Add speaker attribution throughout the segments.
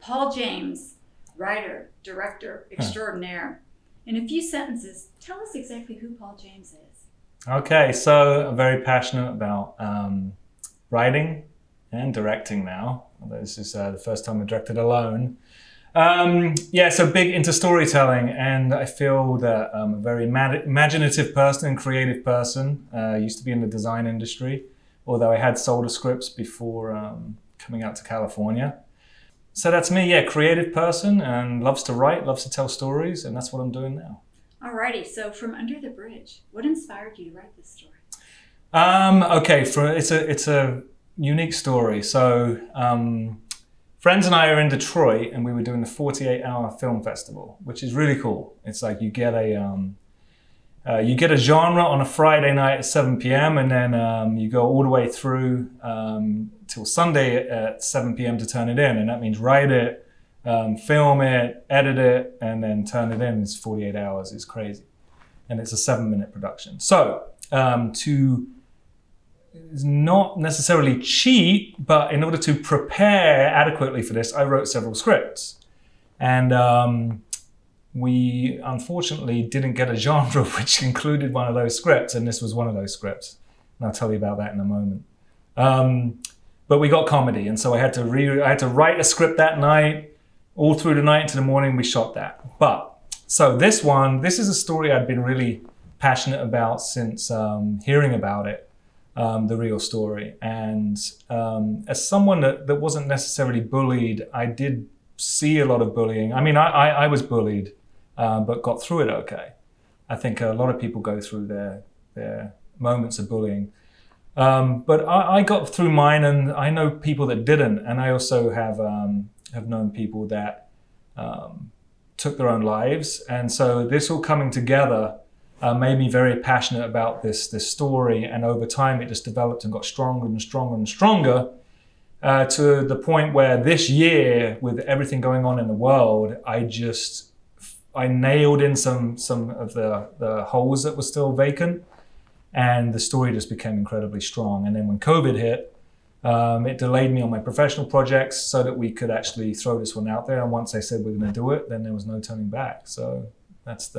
Speaker 1: Paul James, writer, director extraordinaire. In a few sentences, tell us exactly who Paul James is.
Speaker 2: Okay, so I'm very passionate about writing and directing now. Although this is the first time I directed alone. So big into storytelling, and I feel that I'm a very imaginative person and creative person. Used to be in the design industry, although I had sold scripts before coming out to California. So that's me, creative person, and loves to write, loves to tell stories, and that's what I'm doing now.
Speaker 1: Alrighty, so from Under the Bridge, what inspired you to write this story?
Speaker 2: It's a unique story. So friends and I are in Detroit, and we were doing the 48-hour film festival, which is really cool. It's like you get a genre on a Friday night at 7 p.m. and then you go all the way through till Sunday at 7 p.m. to turn it in, and that means write it, film it, edit it, and then turn it in. It's 48 hours. It's crazy, and it's a 7-minute production. So to not necessarily cheat, but in order to prepare adequately for this, I wrote several scripts. And we unfortunately didn't get a genre which included one of those scripts, and this was one of those scripts. And I'll tell you about that in a moment. But we got comedy, and so I had to write a script that night. All through the night into the morning, we shot that. So this is a story I'd been really passionate about since hearing about it. The real story. And as someone that wasn't necessarily bullied, I did see a lot of bullying. I mean, I was bullied, but got through it okay. I think a lot of people go through their moments of bullying. But I got through mine, and I know people that didn't. And I also have known people that took their own lives. And so this all coming together made me very passionate about this story, and over time it just developed and got stronger and stronger and stronger to the point where this year, with everything going on in the world, I nailed in some of the holes that were still vacant, and the story just became incredibly strong. And then when COVID hit, it delayed me on my professional projects so that we could actually throw this one out there. And once I said we're going to do it, then there was no turning back. So that's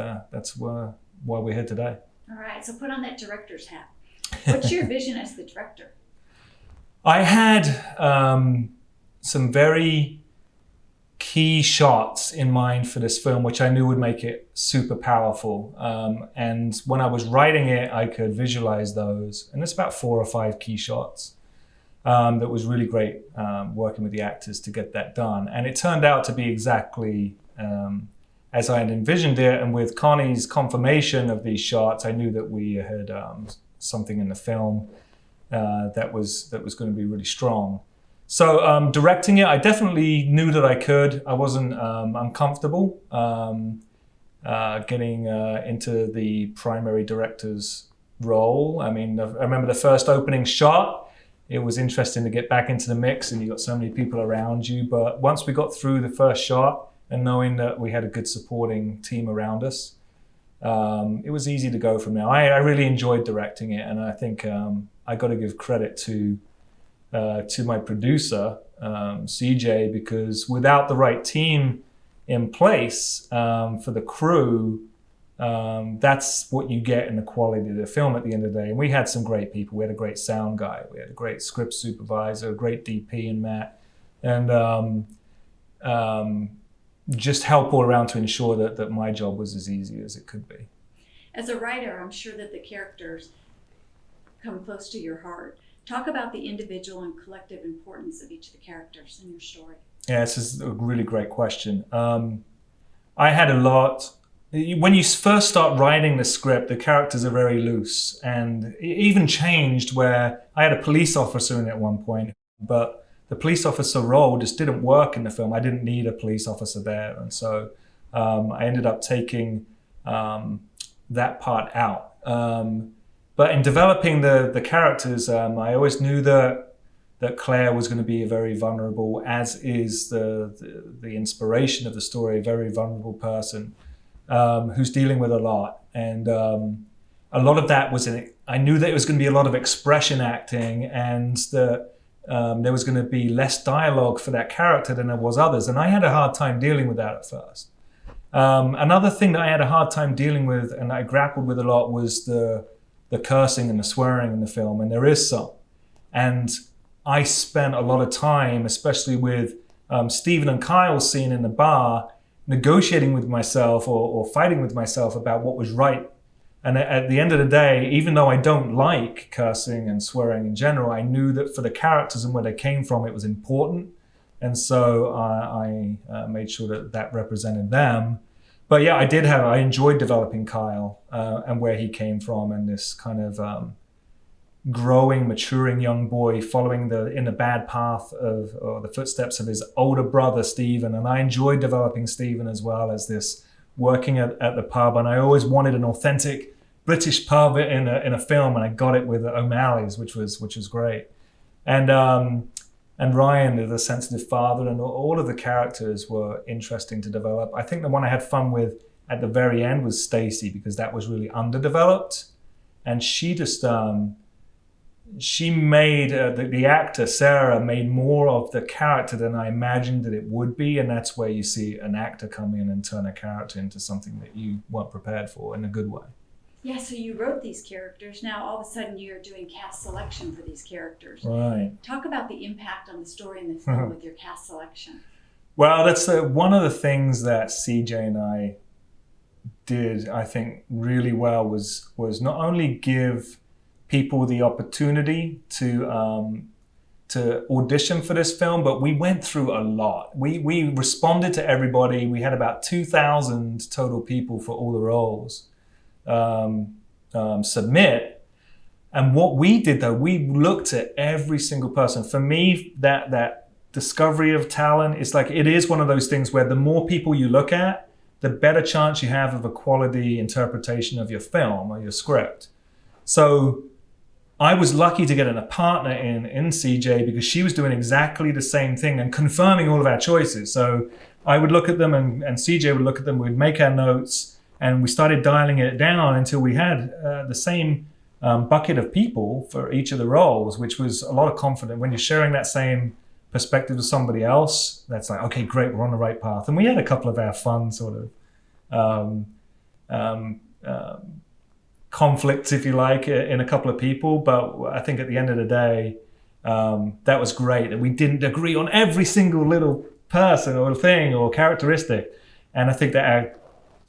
Speaker 2: why we're here today.
Speaker 1: All right, so put on that director's hat. What's your vision as the director?
Speaker 2: I had some very key shots in mind for this film, which I knew would make it super powerful. And when I was writing it, I could visualize those. And it's about 4 or 5 key shots. That was really great working with the actors to get that done. And it turned out to be exactly as I had envisioned it, and with Connie's confirmation of these shots, I knew that we had something in the film that was going to be really strong. So directing it, I definitely knew that I could. I wasn't uncomfortable getting into the primary director's role. I mean, I remember the first opening shot. It was interesting to get back into the mix, and you got so many people around you. But once we got through the first shot, and knowing that we had a good supporting team around us, it was easy to go from there. I really enjoyed directing it, and I think I got to give credit to my producer, CJ, because without the right team in place for the crew, that's what you get in the quality of the film at the end of the day. And we had some great people. We had a great sound guy, we had a great script supervisor, a great DP in Matt, and just help all around to ensure that my job was as easy as it could be.
Speaker 1: As a writer, I'm sure that the characters come close to your heart. Talk about the individual and collective importance of each of the characters in your story.
Speaker 2: Yeah, this is a really great question. I had a lot. When you first start writing the script, the characters are very loose, and it even changed where I had a police officer in it at one point, but the police officer role just didn't work in the film. I didn't need a police officer there. And so I ended up taking that part out. But in developing the characters, I always knew that Claire was going to be a very vulnerable, as is the inspiration of the story, a very vulnerable person who's dealing with a lot. And a lot of that was I knew that it was going to be a lot of expression acting, and that there was going to be less dialogue for that character than there was others. And I had a hard time dealing with that at first. Another thing that I had a hard time dealing with and I grappled with a lot was the cursing and the swearing in the film, and there is some. And I spent a lot of time, especially with Stephen and Kyle's scene in the bar, negotiating with myself or fighting with myself about what was right. And at the end of the day, even though I don't like cursing and swearing in general, I knew that for the characters and where they came from, it was important. And so I made sure that that represented them. But yeah, I enjoyed developing Kyle and where he came from, and this kind of growing, maturing young boy following in the bad path or the footsteps of his older brother, Stephen. And I enjoyed developing Stephen as well as this working at the pub. And I always wanted an authentic British pub in a film, and I got it with O'Malley's, which was great. And Ryan, the sensitive father, and all of the characters were interesting to develop. I think the one I had fun with at the very end was Stacey, because that was really underdeveloped, and she just she made the actor Sarah made more of the character than I imagined that it would be, and that's where you see an actor come in and turn a character into something that you weren't prepared for in a good way.
Speaker 1: Yeah, so you wrote these characters. Now all of a sudden you're doing cast selection for these characters.
Speaker 2: Right.
Speaker 1: Talk about the impact on the story and the film with your cast selection.
Speaker 2: Well, that's one of the things that CJ and I did, I think, really well was not only give people the opportunity to audition for this film, but we went through a lot. We responded to everybody. We had about 2,000 total people for all the roles submit. And what we did, though, we looked at every single person. For me, that discovery of talent is like, it is one of those things where the more people you look at, the better chance you have of a quality interpretation of your film or your script. So I was lucky to get a partner in CJ, because she was doing exactly the same thing and confirming all of our choices. So I would look at them and CJ would look at them, we'd make our notes, and we started dialing it down until we had the same bucket of people for each of the roles, which was a lot of confidence. When you're sharing that same perspective with somebody else, that's like, okay, great, we're on the right path. And we had a couple of our fun sort of conflicts, if you like, in a couple of people. But I think at the end of the day, that was great. And we didn't agree on every single little person or thing or characteristic. And I think that our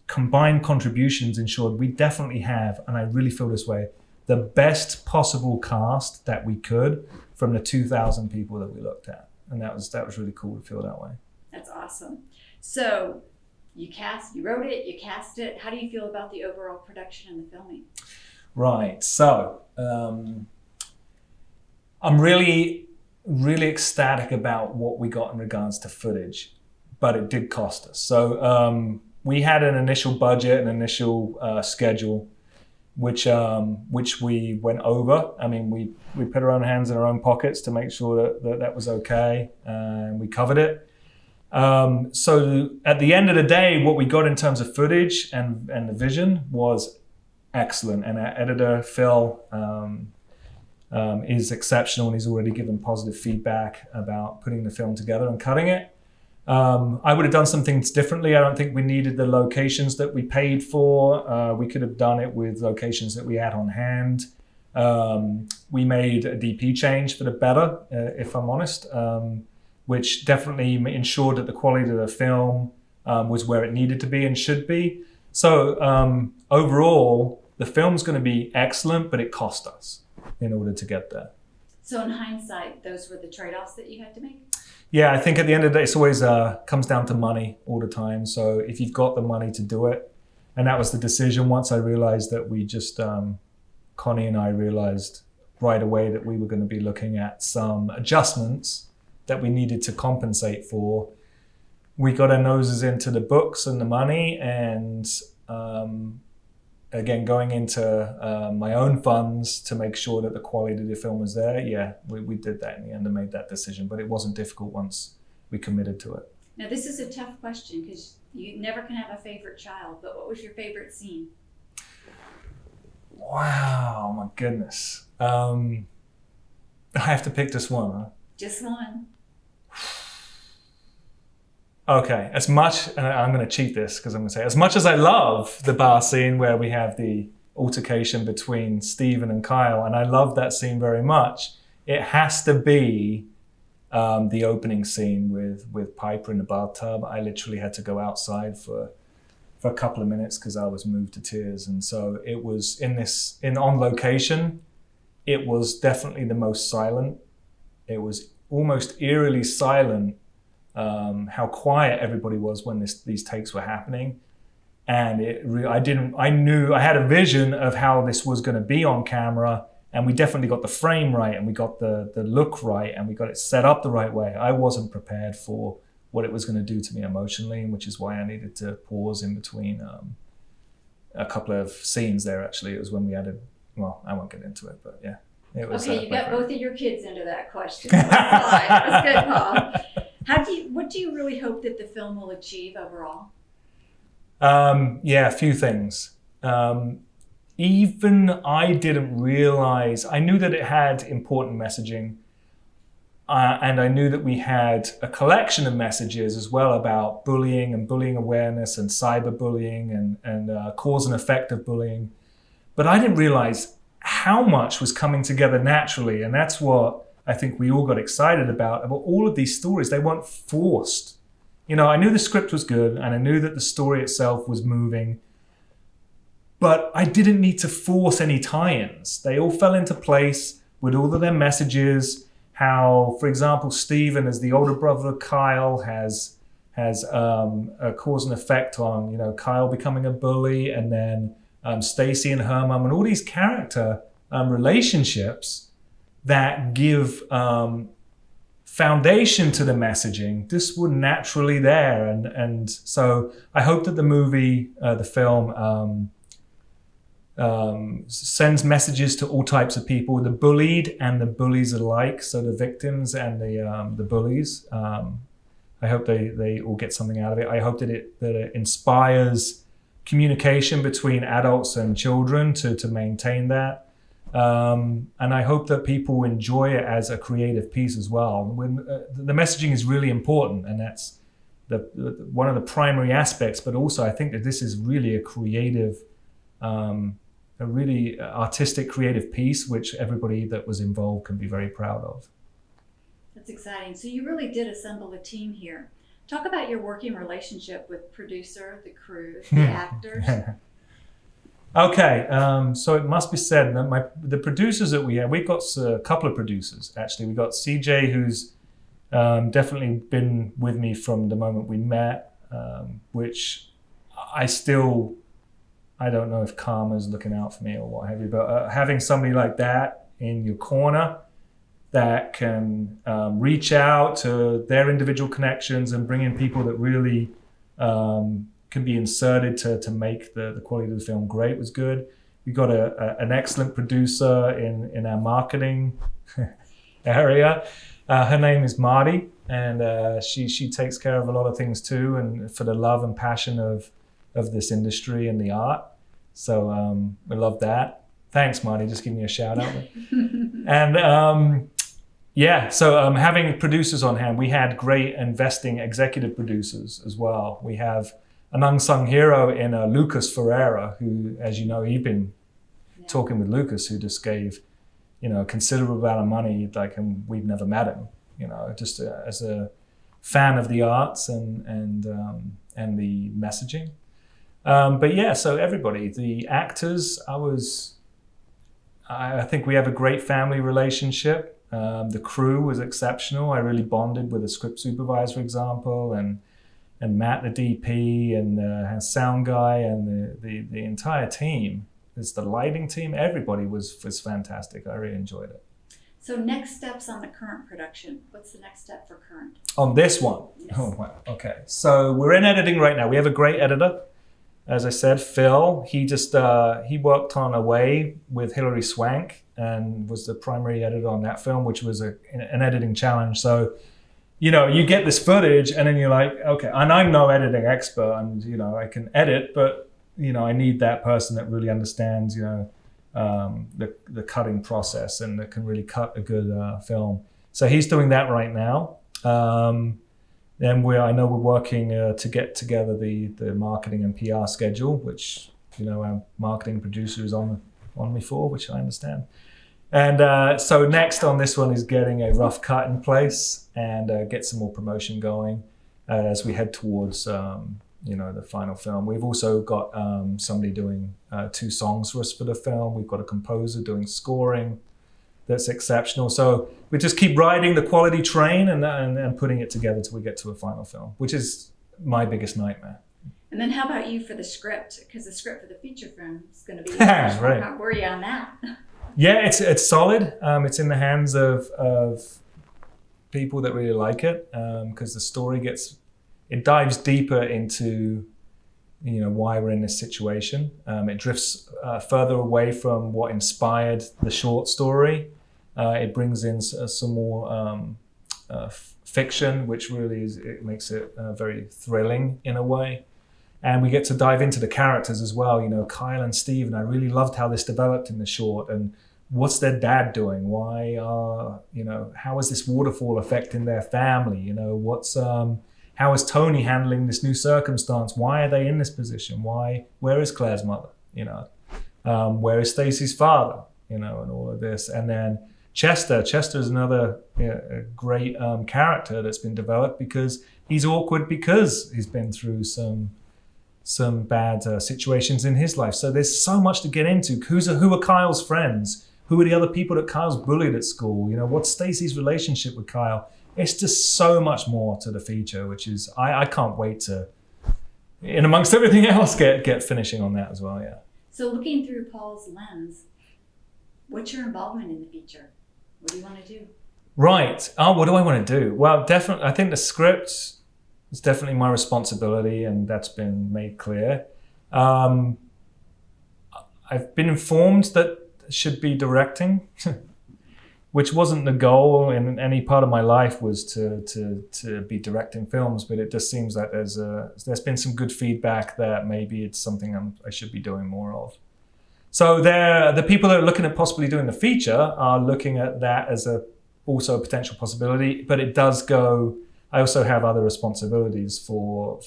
Speaker 2: combined contributions ensured we definitely have, and I really feel this way, the best possible cast that we could from the 2,000 people that we looked at. And that was really cool to feel that way.
Speaker 1: That's awesome. So you wrote it, you cast it. How do you feel about the overall production and the filming?
Speaker 2: Right. So I'm really, really ecstatic about what we got in regards to footage, but it did cost us. So we had an initial budget, an initial schedule, which we went over. I mean, we put our own hands in our own pockets to make sure that was okay, and we covered it. So at the end of the day, what we got in terms of footage and the vision was excellent. And our editor, Phil, is exceptional, and he's already given positive feedback about putting the film together and cutting it. I would have done some things differently. I don't think we needed the locations that we paid for. We could have done it with locations that we had on hand. We made a DP change for the better, if I'm honest, which definitely ensured that the quality of the film was where it needed to be and should be. So overall, the film's going to be excellent, but it cost us in order to get there.
Speaker 1: So in hindsight, those were the trade-offs that you had to make?
Speaker 2: Yeah, I think at the end of the day, it's always comes down to money all the time. So if you've got the money to do it, and that was the decision once I realized that we just, Connie and I realized right away that we were going to be looking at some adjustments that we needed to compensate for. We got our noses into the books and the money, and again, going into my own funds to make sure that the quality of the film was there. Yeah, we did that in the end and made that decision, but it wasn't difficult once we committed to it.
Speaker 1: Now, this is a tough question because you never can have a favorite child, but what was your favorite scene?
Speaker 2: Wow, my goodness. I have to pick this one, huh?
Speaker 1: Just one.
Speaker 2: Okay, as much, and I'm going to cheat this because I'm going to say, as much as I love the bar scene where we have the altercation between Stephen and Kyle, and I love that scene very much, it has to be the opening scene with Piper in the bathtub. I literally had to go outside for a couple of minutes because I was moved to tears. And so it was on location, it was definitely the most silent. It was almost eerily silent. How quiet everybody was when these takes were happening, and I knew I had a vision of how this was going to be on camera, and we definitely got the frame right, and we got the look right, and we got it set up the right way. I wasn't prepared for what it was going to do to me emotionally, which is why I needed to pause in between a couple of scenes there. Actually, it was when we added. Well, I won't get into it, but yeah, it was.
Speaker 1: Okay, you got both of your kids into that question. That's good, Paul. What do you really hope that the film will achieve overall?
Speaker 2: Yeah, a few things. Even I didn't realize, I knew that it had important messaging, and I knew that we had a collection of messages as well about bullying and bullying awareness and cyberbullying and cause and effect of bullying. But I didn't realize how much was coming together naturally, and that's what I think we all got excited about all of these stories. They weren't forced. You know, I knew the script was good and I knew that the story itself was moving, but I didn't need to force any tie-ins. They all fell into place with all of their messages. How, for example, Stephen, as the older brother of Kyle, has a cause and effect on, you know, Kyle becoming a bully, and then Stacy and her mum, and all these character relationships that give foundation to the messaging. This were naturally there, and so I hope that the movie, the film, sends messages to all types of people, the bullied and the bullies alike. So the victims and the bullies. I hope they all get something out of it. I hope that it inspires communication between adults and children to maintain that. And I hope that people enjoy it as a creative piece as well. When the messaging is really important, and that's one of the primary aspects. But also, I think that this is really a creative, a really artistic, creative piece, which everybody that was involved can be very proud of.
Speaker 1: That's exciting. So you really did assemble a team here. Talk about your working relationship with producer, the crew, the actors.
Speaker 2: Okay, so it must be said that the producers that we've got a couple of producers, actually. We've got CJ, who's definitely been with me from the moment we met, which I don't know if karma's looking out for me or what have you, but having somebody like that in your corner that can reach out to their individual connections and bring in people that really can be inserted to make the quality of the film great was good. We got an excellent producer in our marketing area. Her name is Marty, and she takes care of a lot of things too, and for the love and passion of this industry and the art. So we love that. Thanks, Marty. Just give me a shout out. And yeah, so having producers on hand, we had great investing executive producers as well. We have an unsung hero in Lucas Ferreira, who, as you know, you've been talking with Lucas, who just gave, you know, a considerable amount of money, like, and we've never met him, you know, just as a fan of the arts and the messaging. But yeah, so everybody, the actors, I think we have a great family relationship. The crew was exceptional. I really bonded with the script supervisor, for example, and Matt, the DP, and the sound guy, and the entire team. It's the lighting team. Everybody was fantastic. I really enjoyed it.
Speaker 1: So next steps on the current production. What's the next step for current?
Speaker 2: On this one?
Speaker 1: Yes.
Speaker 2: Oh, wow. Okay. So we're in editing right now. We have a great editor. As I said, Phil, he worked on Away with Hilary Swank and was the primary editor on that film, which was an editing challenge. So, you know, you get this footage and then you're like, okay, and I'm no editing expert, and, you know, I can edit, but, you know, I need that person that really understands, you know, the cutting process and that can really cut a good film. So he's doing that right now. Then I know we're working to get together the marketing and PR schedule, which our marketing producer is on me for, which I understand. And so next on this one is getting a rough cut in place and get some more promotion going as we head towards the final film. We've also got somebody doing 2 songs for us for the film. We've got a composer doing scoring that's exceptional. So we just keep riding the quality train and putting it together till we get to a final film, which is my biggest nightmare.
Speaker 1: And then how about you for the script? Because the script for the feature film is going to be
Speaker 2: right.
Speaker 1: How were you on that?
Speaker 2: Yeah, it's solid. It's in the hands of people that really like it, because the story dives deeper into why we're in this situation. It drifts further away from what inspired the short story. It brings in some more fiction, which really it makes it very thrilling in a way. And we get to dive into the characters as well. Kyle and Steve, and I really loved how this developed in the short. And what's their dad doing? Why how is this waterfall affecting their family? How is Tony handling this new circumstance? Why are they in this position? Where is Claire's mother? Where is Stacy's father? And all of this. And then Chester is another great character that's been developed because he's awkward because he's been through some bad situations in his life. So there's so much to get into. Who are Kyle's friends? Who are the other people that Kyle's bullied at school? What's Stacy's relationship with Kyle? It's just so much more to the feature, which is I can't wait to, in amongst everything else, get finishing on that as well. Yeah.
Speaker 1: So looking through Paul's lens, what's your involvement in the feature? What do you want to do? Right.
Speaker 2: Oh, what do I want to do? Well, definitely, I think the script is definitely my responsibility, and that's been made clear. I've been informed that I should be directing. Which wasn't the goal in any part of my life, was to be directing films, but it just seems that there's been some good feedback that maybe it's something I should be doing more of. So the people that are looking at possibly doing the feature are looking at that as also a potential possibility, but it does go. I also have other responsibilities for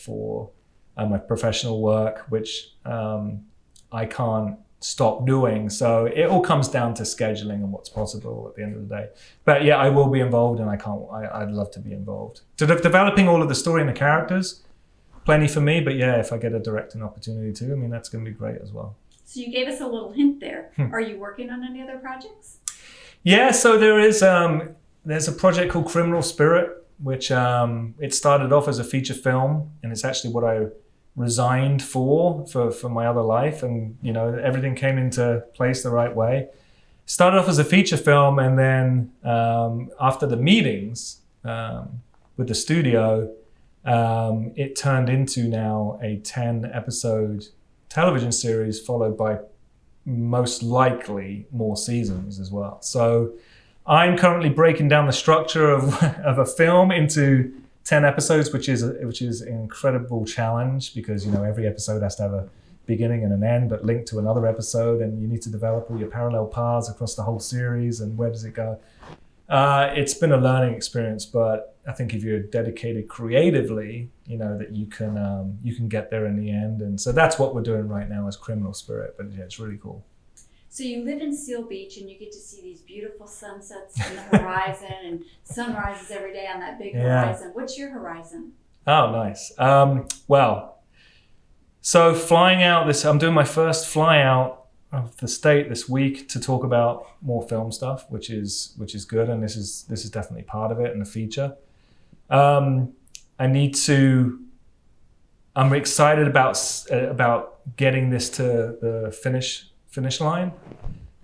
Speaker 2: my professional work, which I can't stop doing. So it all comes down to scheduling and what's possible at the end of the day. But yeah, I will be involved, and I'd love to be involved. Developing all of the story and the characters, plenty for me, but yeah, if I get a directing opportunity too, that's going to be great as well.
Speaker 1: So you gave us a little hint there. Are you working on any other projects?
Speaker 2: Yeah, so there's a project called Criminal Spirit, which it started off as a feature film, and it's actually what I resigned for my other life, and everything came into place the right way. Started off as a feature film, and then after the meetings with the studio, it turned into now a 10-episode television series, followed by most likely more seasons as well. So I'm currently breaking down the structure of a film into 10 episodes, which is an incredible challenge, because every episode has to have a beginning and an end, but linked to another episode, and you need to develop all your parallel paths across the whole series, and where does it go? It's been a learning experience, but I think if you're dedicated creatively, that you can get there in the end. And so that's what we're doing right now as Criminal Spirit. But yeah, it's really cool.
Speaker 1: So you live in Seal Beach, and you get to see these beautiful sunsets in the horizon and sunrises every day on that big horizon. What's your horizon?
Speaker 2: Oh, nice. So flying out I'm doing my first fly out of the state this week to talk about more film stuff, which is good, and this is definitely part of it in the feature. I'm excited about getting this to the finish line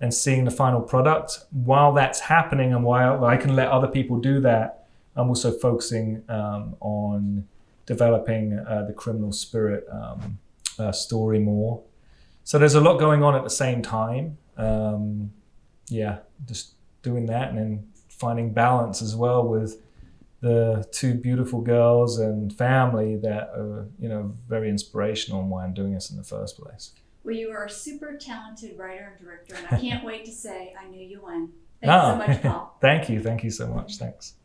Speaker 2: and seeing the final product. While that's happening, and while I can let other people do that, I'm also focusing on developing the Criminal Spirit story more. So there's a lot going on at the same time. Just doing that, and then finding balance as well with the 2 beautiful girls and family that are, very inspirational in why I'm doing this in the first place.
Speaker 1: Well, you are a super talented writer and director, and I can't wait to say I knew you when. Thanks so much, Paul.
Speaker 2: Thank you so much. Thanks.